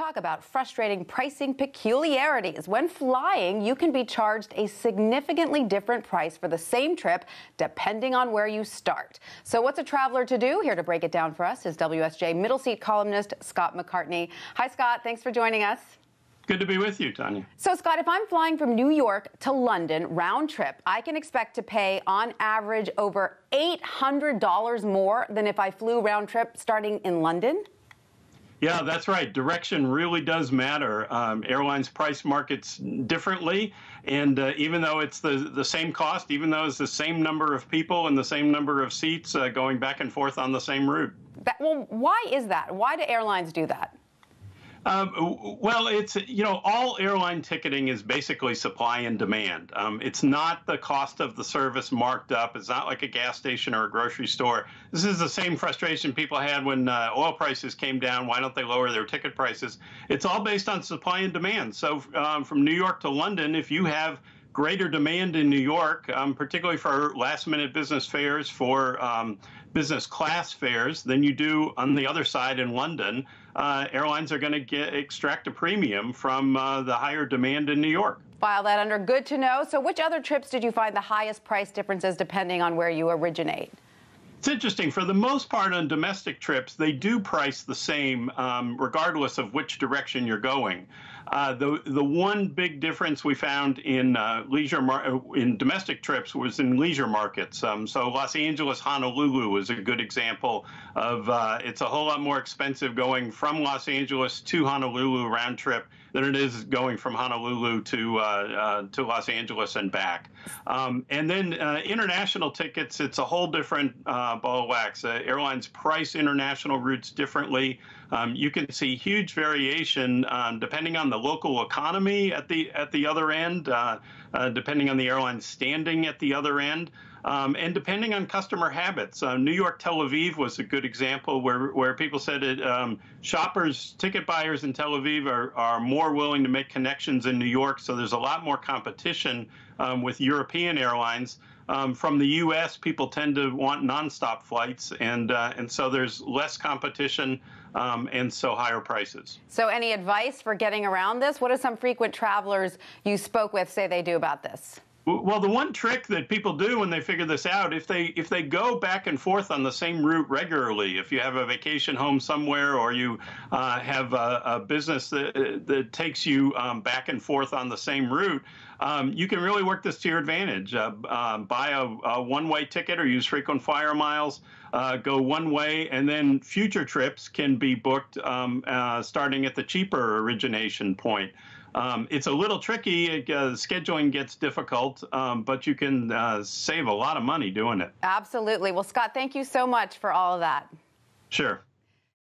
talk about frustrating pricing peculiarities. When flying, you can be charged a significantly different price for the same trip, depending on where you start. So what's a traveler to do? Here to break it down for us is WSJ middle seat columnist Scott McCartney. Hi, Scott. Thanks for joining us. Good to be with you, Tanya. So, Scott, if I'm flying from New York to London round trip, I can expect to pay, on average, over $800 more than if I flew round trip starting in London? Yeah, that's right. Direction really does matter. Airlines price markets differently, and even though it's the same cost, even though it's the same number of people and the same number of seats going back and forth on the same route. Well, why is that? Why do airlines do that? Well, it's, all airline ticketing is basically supply and demand. It's not the cost of the service marked up. It's not like a gas station or a grocery store. This is the same frustration people had when oil prices came down. Why don't they lower their ticket prices? It's all based on supply and demand. So from New York to London, if you have greater demand in New York, particularly for last-minute business fares, for business class fares, than you do on the other side in London. Airlines are going to extract a premium from the higher demand in New York. File that under good to know. So which other trips did you find the highest price differences depending on where you originate? It's interesting. For the most part on domestic trips, they do price the same regardless of which direction you're going. The one big difference we found in in domestic trips was in leisure markets. So Los Angeles, Honolulu is a good example of it's a whole lot more expensive going from Los Angeles to Honolulu round trip than it is going from Honolulu to Los Angeles and back. And then international tickets, it's a whole different ball of wax. Airlines price international routes differently. You can see huge variation depending on the local economy at the other end, depending on the airline's standing at the other end. And depending on customer habits. New York, Tel Aviv was a good example where people said shoppers, ticket buyers in Tel Aviv are more willing to make connections in New York, so there's a lot more competition with European airlines. From the U.S., people tend to want nonstop flights, and so there's less competition and so higher prices. So any advice for getting around this? What do some frequent travelers you spoke with say they do about this? Well, the one trick that people do when they figure this out, if they go back and forth on the same route regularly, if you have a vacation home somewhere or you have a business that takes you back and forth on the same route, you can really work this to your advantage. Buy a one-way ticket or use frequent flyer miles, go one way, and then future trips can be booked starting at the cheaper origination point. It's a little tricky. Scheduling gets difficult, but you can save a lot of money doing it. Absolutely. Well, Scott, thank you so much for all of that. Sure.